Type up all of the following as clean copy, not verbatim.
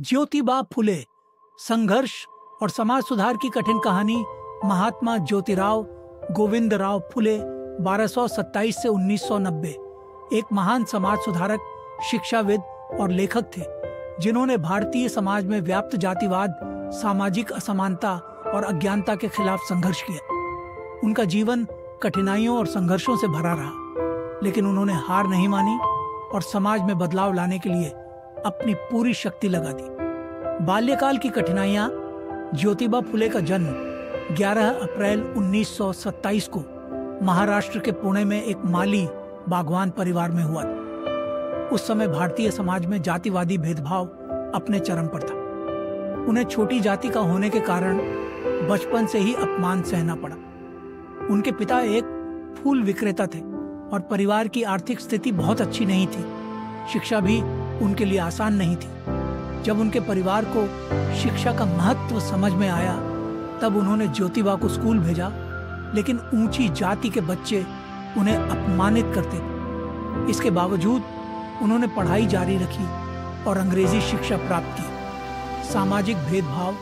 ज्योतिबा फुले संघर्ष और समाज सुधार की कठिन कहानी महात्मा ज्योतिराव गोविंदराव फुले 1227 से 1990 एक महान समाज सुधारक, शिक्षाविद और लेखक थे जिन्होंने भारतीय समाज में व्याप्त जातिवाद, सामाजिक असमानता और अज्ञानता के खिलाफ संघर्ष किया। उनका जीवन कठिनाइयों और संघर्षों से भरा रहा, लेकिन उन्होंने हार नहीं मानी और समाज में बदलाव लाने के लिए अपनी पूरी शक्ति लगा दी। बाल्यकाल की कठिनाइयां। ज्योतिबा फुले का जन्म 11 अप्रैल 1927 को महाराष्ट्र के पुणे में एक माली बागवान परिवार में हुआ था। उस समय भारतीय समाज में जातिवादी भेदभाव अपने चरम पर था। उन्हें छोटी जाति का होने के कारण बचपन से ही अपमान सहना पड़ा। उनके पिता एक फूल विक्रेता थे और परिवार की आर्थिक स्थिति बहुत अच्छी नहीं थी। शिक्षा भी उनके लिए आसान नहीं थी। जब उनके परिवार को शिक्षा का महत्व समझ में आया, तब उन्होंने ज्योतिबा को स्कूल भेजा, लेकिन ऊंची जाति के बच्चे उन्हें अपमानित करते थे। इसके बावजूद उन्होंने पढ़ाई जारी रखी और अंग्रेजी शिक्षा प्राप्त की। सामाजिक भेदभाव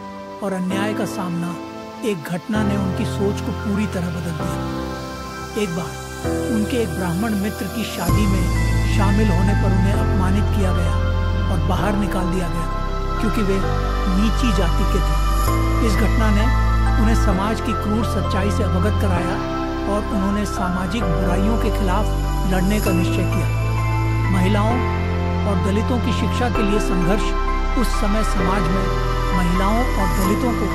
और अन्याय का सामना एक घटना ने उनकी सोच को पूरी तरह बदल दिया। एक बार उनके एक ब्राह्मण मित्र की शादी में शामिल होने पर उन्हें अपमानित किया गया और बाहर निकाल दिया गया क्योंकि वे नीची जाति के थे। इस घटना ने उन्हें समाज की क्रूर सच्चाई से अवगत कराया और उन्होंने सामाजिक बुराइयों के खिलाफ लड़ने का निश्चय किया। महिलाओं और दलितों की शिक्षा के लिए संघर्ष। उस समय समाज में महिलाओं और दलितों को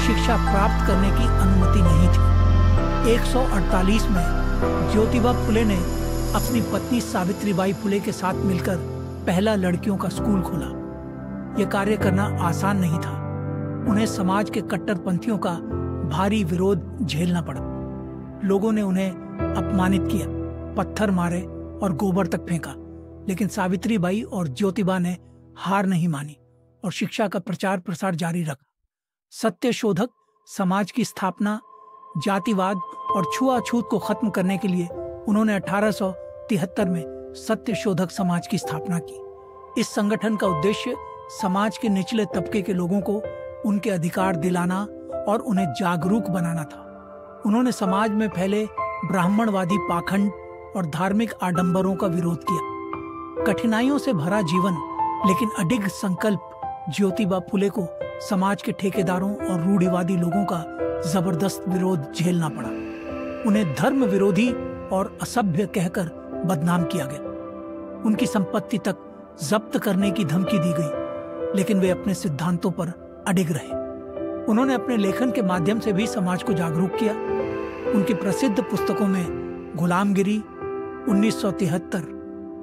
शिक्षा प्राप्त करने की अनुमति नहीं थी। 148 में ज्योतिबा फुले ने अपनी पत्नी सावित्रीबाई फुले के साथ मिलकर पहला लड़कियों का स्कूल खोला। यह कार्य करना आसान नहीं था। उन्हें समाज के कट्टरपंथियों का भारी विरोध झेलना पड़ा। लोगों ने उन्हें अपमानित किया, पत्थर मारे और गोबर तक फेंका, लेकिन सावित्रीबाई और ज्योतिबा ने हार नहीं मानी और शिक्षा का प्रचार प्रसार जारी रखा। सत्यशोधक समाज की स्थापना, जातिवाद और छुआछूत को खत्म करने के लिए उन्होंने 1873 में सत्यशोधक समाज की स्थापना की। इस संगठन का उद्देश्य समाज के निचले तबके के लोगों को उनके अधिकार दिलाना और उन्हें जागरूक बनाना था। उन्होंने समाज में फैले ब्राह्मणवादी पाखंड और धार्मिक आडंबरों का विरोध किया। कठिनाइयों से भरा जीवन, लेकिन अडिग संकल्प ज्योतिबा फुले को समाज के ठेकेदारों और रूढ़िवादी लोगों का जबरदस्त विरोध झेलना पड़ा। उन्हें धर्म विरोधी और असभ्य कहकर बदनाम किया गया। उनकी संपत्ति तक जब्त करने की धमकी दी गई, लेकिन वे अपने सिद्धांतों पर अडिग रहे। उन्होंने अपने लेखन के माध्यम से भी समाज को जागरूक किया। उनकी प्रसिद्ध पुस्तकों में गुलामगिरी, 1973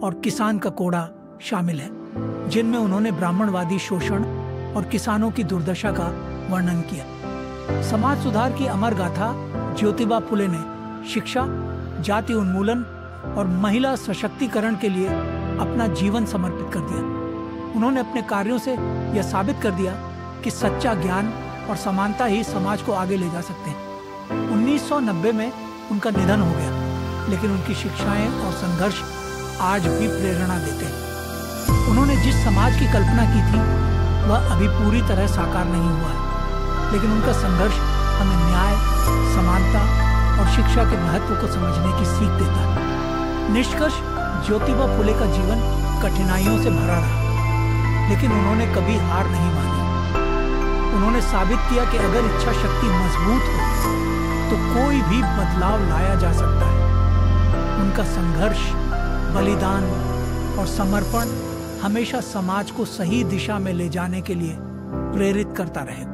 और किसान का कोड़ा शामिल है, जिनमें उन्होंने ब्राह्मणवादी शोषण और किसानों की दुर्दशा का वर्णन किया। समाज सुधार की अमर गाथा ज्योतिबा फुले ने शिक्षा, जाति उन्मूलन और महिला सशक्तिकरण के लिए अपना जीवन समर्पित कर दिया। उन्होंने अपने कार्यों से यह साबित कर दिया कि सच्चा ज्ञान और समानता ही समाज को आगे ले जा सकते हैं। 1990 में उनका निधन हो गया, लेकिन उनकी शिक्षाएं और संघर्ष आज भी प्रेरणा देते हैं। उन्होंने जिस समाज की कल्पना की थी वह अभी पूरी तरह साकार नहीं हुआ है, लेकिन उनका संघर्ष हमें न्याय, समानता और शिक्षा के महत्व को समझने की सीख देता है। निष्कर्ष, ज्योतिबा फुले का जीवन कठिनाइयों से भरा रहा, लेकिन उन्होंने कभी हार नहीं मानी। उन्होंने साबित किया कि अगर इच्छा शक्ति मजबूत हो तो कोई भी बदलाव लाया जा सकता है। उनका संघर्ष, बलिदान और समर्पण हमेशा समाज को सही दिशा में ले जाने के लिए प्रेरित करता रहेगा।